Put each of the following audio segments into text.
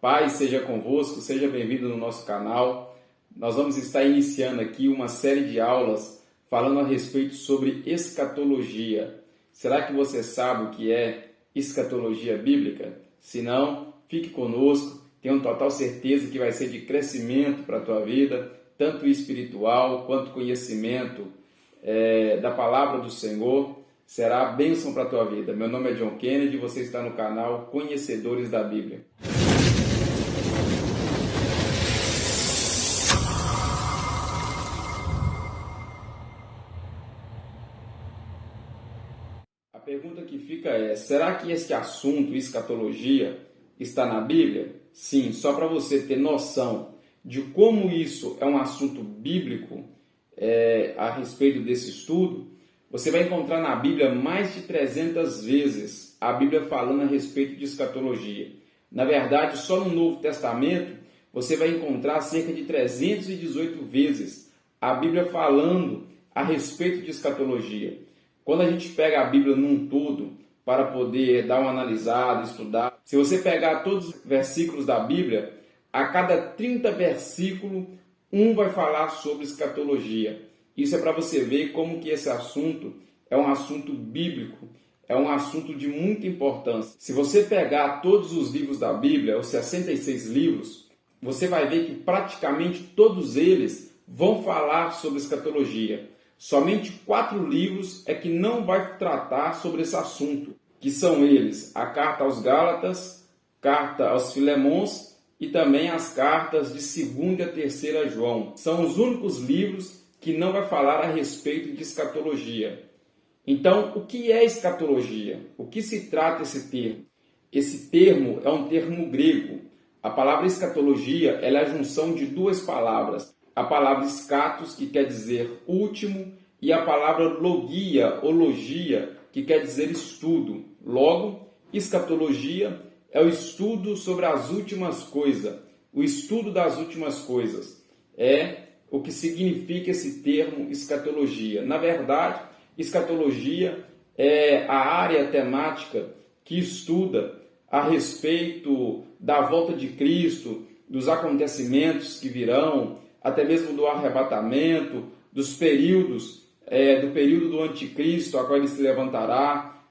Paz seja convosco, seja bem-vindo no nosso canal. Nós vamos estar iniciando aqui uma série de aulas falando a respeito sobre escatologia. Será que você sabe o que é escatologia bíblica? Se não, fique conosco, tenho total certeza que vai ser de crescimento para a tua vida, tanto espiritual quanto conhecimento da palavra do Senhor. Será bênção para a tua vida. Meu nome é John Kennedy e você está no canal Conhecedores da Bíblia. A pergunta que fica é: será que este assunto, escatologia, está na Bíblia? Sim, só para você ter noção de como isso é um assunto bíblico a respeito desse estudo, você vai encontrar na Bíblia mais de 300 vezes a Bíblia falando a respeito de escatologia. Na verdade, só no Novo Testamento você vai encontrar cerca de 318 vezes a Bíblia falando a respeito de escatologia. Quando a gente pega a Bíblia num todo para poder dar uma analisada, estudar, se você pegar todos os versículos da Bíblia, a cada 30 versículos, um vai falar sobre escatologia. Isso é para você ver como que esse assunto é um assunto bíblico, é um assunto de muita importância. Se você pegar todos os livros da Bíblia, os 66 livros, você vai ver que praticamente todos eles vão falar sobre escatologia. Somente 4 livros é que não vai tratar sobre esse assunto, que são eles: a carta aos Gálatas, carta aos Filemons e também as cartas de 2ª e 3ª João. São os únicos livros que não vai falar a respeito de escatologia. Então, o que é escatologia? O que se trata esse termo? Esse termo é um termo grego. A palavra escatologia ela é a junção de duas palavras. A palavra escatos, que quer dizer último, e a palavra logia, ou logia, que quer dizer estudo. Logo, escatologia é o estudo sobre as últimas coisas, o estudo das últimas coisas. É o que significa esse termo escatologia. Na verdade, escatologia é a área temática que estuda a respeito da volta de Cristo, dos acontecimentos que virão, até mesmo do arrebatamento, dos períodos, do período do anticristo, a qual ele se levantará,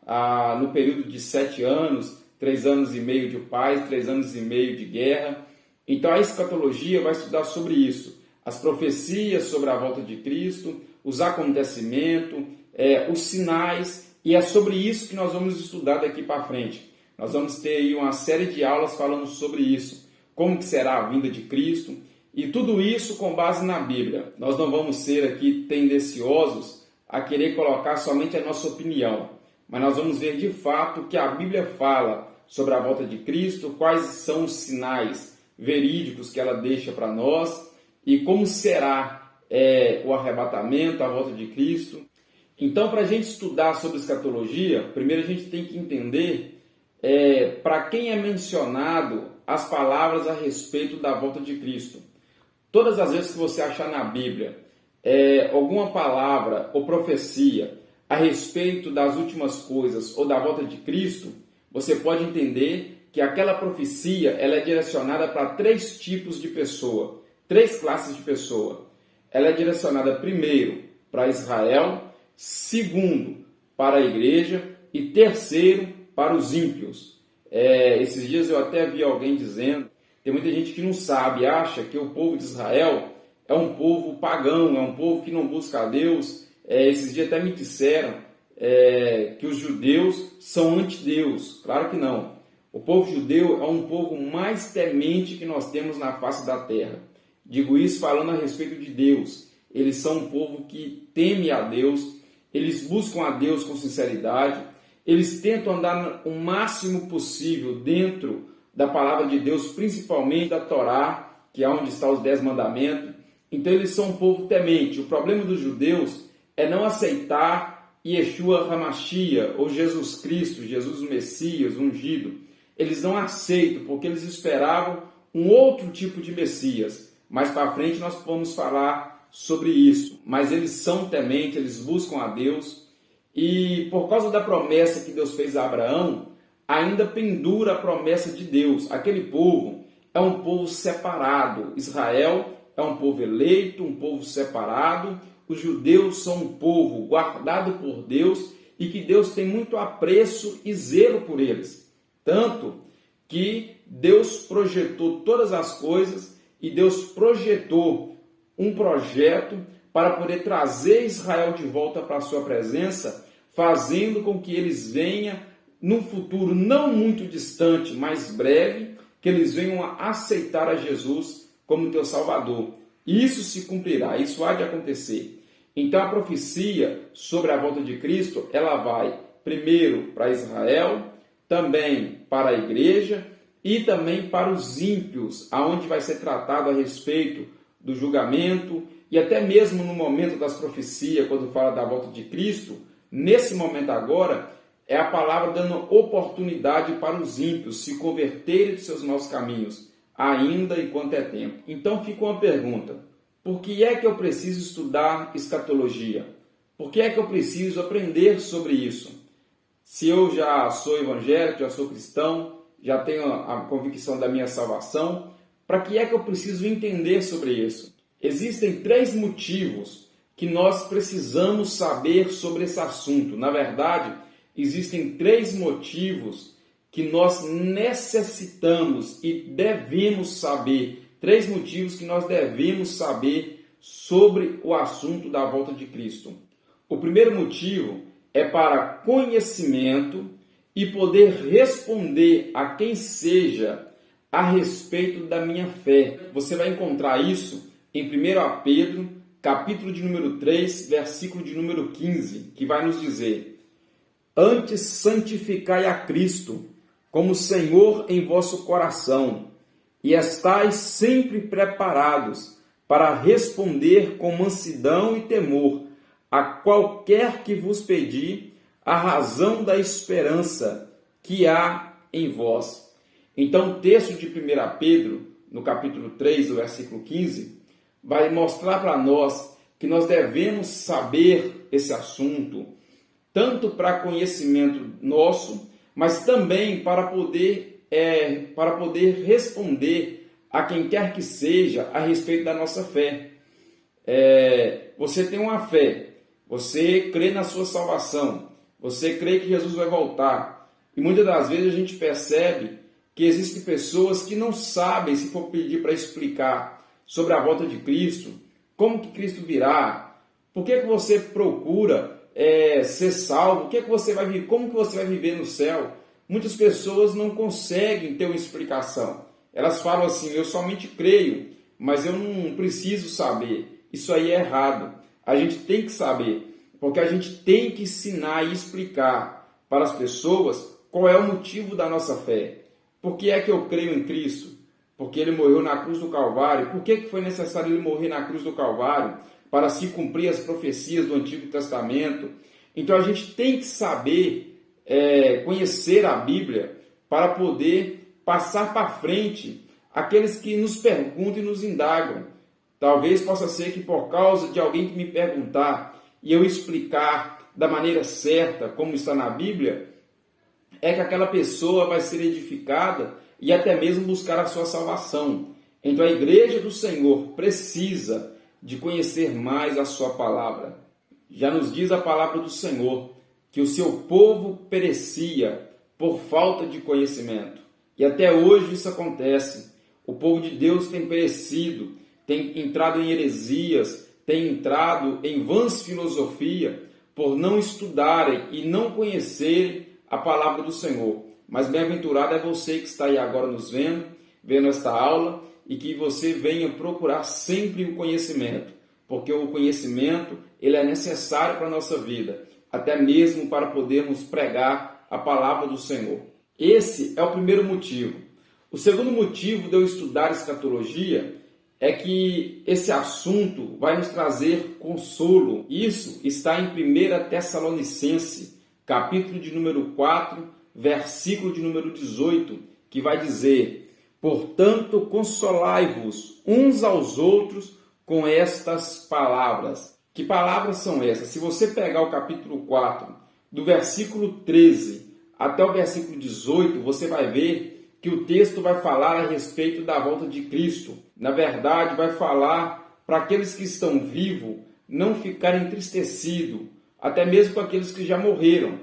no período de 7 anos, 3 anos e meio de paz, 3 anos e meio de guerra. Então a escatologia vai estudar sobre isso, as profecias sobre a volta de Cristo, os acontecimentos, os sinais, e é sobre isso que nós vamos estudar daqui para frente. Nós vamos ter aí uma série de aulas falando sobre isso, como que será a vinda de Cristo, e tudo isso com base na Bíblia. Nós não vamos ser aqui tendenciosos a querer colocar somente a nossa opinião, mas nós vamos ver de fato o que a Bíblia fala sobre a volta de Cristo, quais são os sinais verídicos que ela deixa para nós e como será o arrebatamento, a volta de Cristo. Então, para a gente estudar sobre escatologia, primeiro a gente tem que entender para quem é mencionado as palavras a respeito da volta de Cristo. Todas as vezes que você achar na Bíblia alguma palavra ou profecia a respeito das últimas coisas ou da volta de Cristo, você pode entender que aquela profecia ela é direcionada para 3 tipos de pessoa, 3 classes de pessoa. Ela é direcionada primeiro para Israel, segundo para a igreja e terceiro para os ímpios. Esses dias eu até vi alguém dizendo, tem muita gente que não sabe, acha que o povo de Israel é um povo pagão, é um povo que não busca a Deus. Esses dias até me disseram que os judeus são anti-Deus. Claro que não. O povo judeu é um povo mais temente que nós temos na face da terra. Digo isso falando a respeito de Deus. Eles são um povo que teme a Deus, eles buscam a Deus com sinceridade, eles tentam andar o máximo possível dentro da palavra de Deus, principalmente da Torá, que é onde estão os 10 mandamentos. Então eles são um povo temente. O problema dos judeus é não aceitar Yeshua HaMashiach, ou Jesus Cristo, Jesus o Messias, ungido. Eles não aceitam, porque eles esperavam um outro tipo de Messias. Mais para frente nós vamos falar sobre isso. Mas eles são tementes, eles buscam a Deus. E por causa da promessa que Deus fez a Abraão, ainda pendura a promessa de Deus. Aquele povo, é um povo separado. Israel é um povo eleito, um povo separado. Os judeus são um povo guardado por Deus e que Deus tem muito apreço e zelo por eles. Tanto que Deus projetou todas as coisas e Deus projetou um projeto para poder trazer Israel de volta para a sua presença, fazendo com que eles venham, num futuro não muito distante, mas breve, que eles venham a aceitar a Jesus como teu Salvador. Isso se cumprirá, isso há de acontecer. Então a profecia sobre a volta de Cristo, ela vai primeiro para Israel, também para a igreja e também para os ímpios, aonde vai ser tratado a respeito do julgamento e até mesmo no momento das profecias, quando fala da volta de Cristo, nesse momento agora, é a palavra dando oportunidade para os ímpios se converterem de seus maus caminhos, ainda enquanto é tempo. Então fica uma pergunta: por que é que eu preciso estudar escatologia? Por que é que eu preciso aprender sobre isso? Se eu já sou evangélico, já sou cristão, já tenho a convicção da minha salvação, para que é que eu preciso entender sobre isso? Existem 3 motivos que nós precisamos saber sobre esse assunto. Na verdade, existem 3 motivos que nós necessitamos e devemos saber. 3 motivos que nós devemos saber sobre o assunto da volta de Cristo. O primeiro motivo é para conhecimento e poder responder a quem seja a respeito da minha fé. Você vai encontrar isso em 1 Pedro, capítulo de número 3, versículo de número 15, que vai nos dizer: antes santificai a Cristo como Senhor em vosso coração, e estais sempre preparados para responder com mansidão e temor a qualquer que vos pedir a razão da esperança que há em vós. Então, o texto de 1 Pedro, no capítulo 3, do versículo 15, vai mostrar para nós que nós devemos saber esse assunto, tanto para conhecimento nosso, mas também para poder responder a quem quer que seja a respeito da nossa fé. Você tem uma fé, você crê na sua salvação, você crê que Jesus vai voltar, e muitas das vezes a gente percebe que existem pessoas que não sabem, se for pedir para explicar sobre a volta de Cristo, como que Cristo virá, por que você procura ser salvo, como que você vai viver no céu. Muitas pessoas não conseguem ter uma explicação. Elas falam assim: eu somente creio, mas eu não preciso saber. Isso aí é errado. A gente tem que saber, porque a gente tem que ensinar e explicar para as pessoas qual é o motivo da nossa fé. Por que é que eu creio em Cristo? Porque Ele morreu na cruz do Calvário. Por que foi necessário Ele morrer na cruz do Calvário? Para se cumprir as profecias do Antigo Testamento. Então a gente tem que saber, conhecer a Bíblia, para poder passar para frente aqueles que nos perguntam e nos indagam. Talvez possa ser que por causa de alguém que me perguntar e eu explicar da maneira certa, como está na Bíblia, é que aquela pessoa vai ser edificada e até mesmo buscar a sua salvação. Então a igreja do Senhor precisa de conhecer mais a sua palavra. Já nos diz a palavra do Senhor que o seu povo perecia por falta de conhecimento. E até hoje isso acontece. O povo de Deus tem perecido, tem entrado em heresias, tem entrado em vãs filosofias por não estudarem e não conhecerem a palavra do Senhor. Mas bem-aventurado é você que está aí agora nos vendo esta aula, e que você venha procurar sempre o conhecimento, porque o conhecimento ele é necessário para a nossa vida, até mesmo para podermos pregar a palavra do Senhor. Esse é o primeiro motivo. O segundo motivo de eu estudar escatologia é que esse assunto vai nos trazer consolo. Isso está em 1 Tessalonicenses, capítulo de número 4, versículo de número 18, que vai dizer: portanto, consolai-vos uns aos outros com estas palavras. Que palavras são essas? Se você pegar o capítulo 4, do versículo 13 até o versículo 18, você vai ver que o texto vai falar a respeito da volta de Cristo. Na verdade, vai falar para aqueles que estão vivos não ficarem entristecidos, até mesmo com aqueles que já morreram.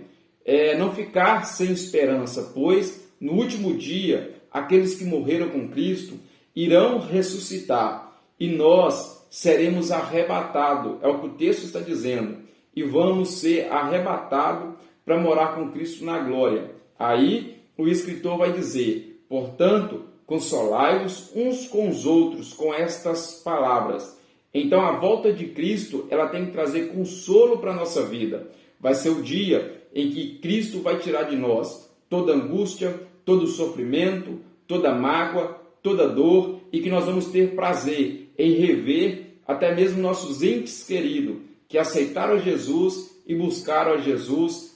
Não ficar sem esperança, pois no último dia, aqueles que morreram com Cristo irão ressuscitar e nós seremos arrebatados, é o que o texto está dizendo, e vamos ser arrebatados para morar com Cristo na glória. Aí o escritor vai dizer: portanto, consolai-vos uns com os outros com estas palavras. Então a volta de Cristo, ela tem que trazer consolo para a nossa vida. Vai ser o dia em que Cristo vai tirar de nós toda angústia, todo sofrimento, toda mágoa, toda dor, e que nós vamos ter prazer em rever até mesmo nossos entes queridos que aceitaram Jesus e buscaram a Jesus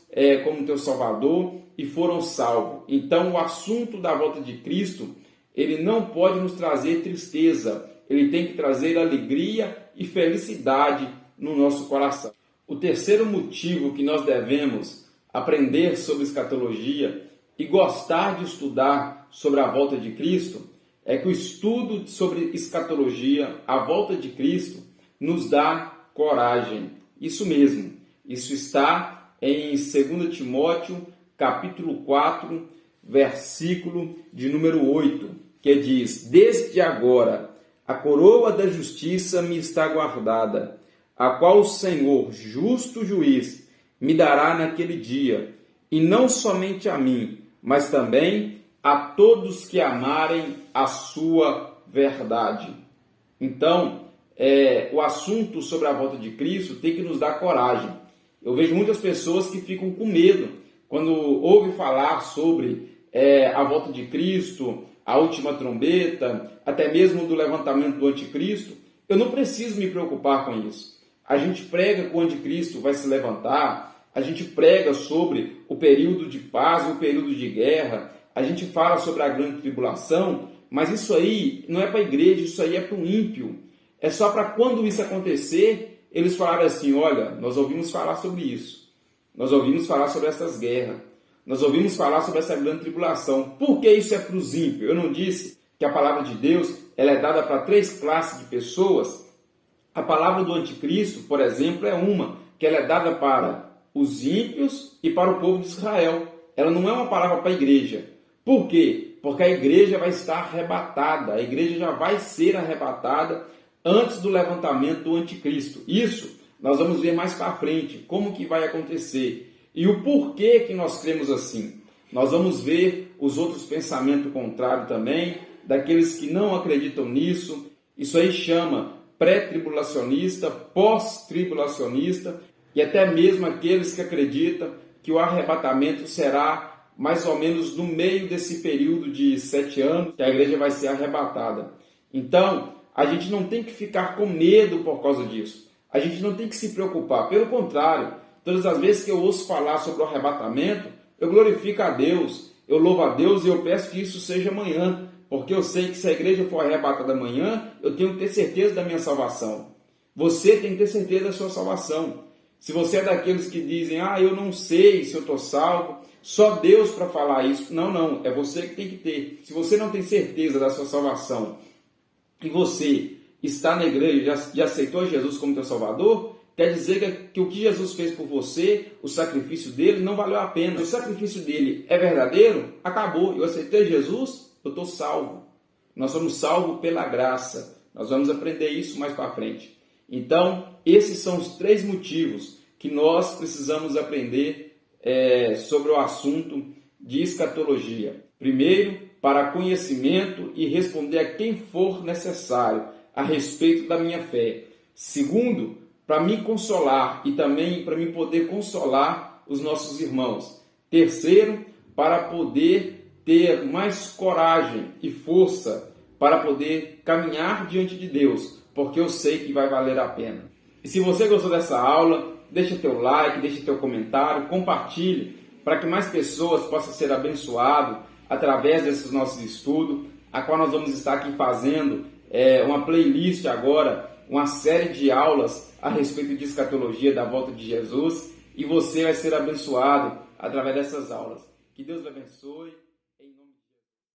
como teu Salvador e foram salvos. Então o assunto da volta de Cristo, ele não pode nos trazer tristeza, ele tem que trazer alegria e felicidade no nosso coração. O terceiro motivo que nós devemos aprender sobre escatologia e gostar de estudar sobre a volta de Cristo é que o estudo sobre escatologia, a volta de Cristo, nos dá coragem. Isso mesmo, isso está em 2 Timóteo, capítulo 4, versículo de número 8, que diz: desde agora a coroa da justiça me está guardada, a qual o Senhor, justo juiz, me dará naquele dia, e não somente a mim, mas também a todos que amarem a sua verdade. Então, o assunto sobre a volta de Cristo tem que nos dar coragem. Eu vejo muitas pessoas que ficam com medo quando ouvem falar sobre a volta de Cristo, a última trombeta, até mesmo do levantamento do anticristo. Eu não preciso me preocupar com isso. A gente prega que o anticristo vai se levantar, a gente prega sobre o período de paz e o período de guerra, a gente fala sobre a grande tribulação, mas isso aí não é para a igreja, isso aí é para o ímpio. É só para quando isso acontecer, eles falarem assim: olha, nós ouvimos falar sobre isso, nós ouvimos falar sobre essas guerras, nós ouvimos falar sobre essa grande tribulação. Por que isso é para os ímpios? Eu não disse que a palavra de Deus ela é dada para 3 classes de pessoas? A palavra do anticristo, por exemplo, é uma, que ela é dada para os ímpios e para o povo de Israel. Ela não é uma palavra para a igreja. Por quê? Porque a igreja vai estar arrebatada, a igreja já vai ser arrebatada antes do levantamento do anticristo. Isso nós vamos ver mais para frente, como que vai acontecer e o porquê que nós cremos assim. Nós vamos ver os outros pensamentos contrários também, daqueles que não acreditam nisso. Isso aí chama pré-tribulacionista, pós-tribulacionista e até mesmo aqueles que acreditam que o arrebatamento será mais ou menos no meio desse período de 7 anos que a igreja vai ser arrebatada. Então, a gente não tem que ficar com medo por causa disso. A gente não tem que se preocupar. Pelo contrário, todas as vezes que eu ouço falar sobre o arrebatamento, eu glorifico a Deus, eu louvo a Deus e eu peço que isso seja amanhã, porque eu sei que se a igreja for arrebatada amanhã, eu tenho que ter certeza da minha salvação. Você tem que ter certeza da sua salvação. Se você é daqueles que dizem: eu não sei se eu estou salvo, só Deus para falar isso. Não, é você que tem que ter. Se você não tem certeza da sua salvação e você está na igreja e aceitou Jesus como teu Salvador, quer dizer que o que Jesus fez por você, o sacrifício dele, não valeu a pena. Se o sacrifício dele é verdadeiro, acabou. Eu aceitei Jesus, eu estou salvo. Nós somos salvos pela graça. Nós vamos aprender isso mais para frente. Então, esses são os 3 motivos que nós precisamos aprender sobre o assunto de escatologia. Primeiro, para conhecimento e responder a quem for necessário a respeito da minha fé. Segundo, para me consolar e também para me poder consolar os nossos irmãos. Terceiro, para poder ter mais coragem e força para poder caminhar diante de Deus, porque eu sei que vai valer a pena. E se você gostou dessa aula, deixa teu like, deixa teu comentário, compartilhe para que mais pessoas possam ser abençoadas através desses nossos estudos, a qual nós vamos estar aqui fazendo uma playlist agora, uma série de aulas a respeito de escatologia, da volta de Jesus, e você vai ser abençoado através dessas aulas. Que Deus lhe abençoe.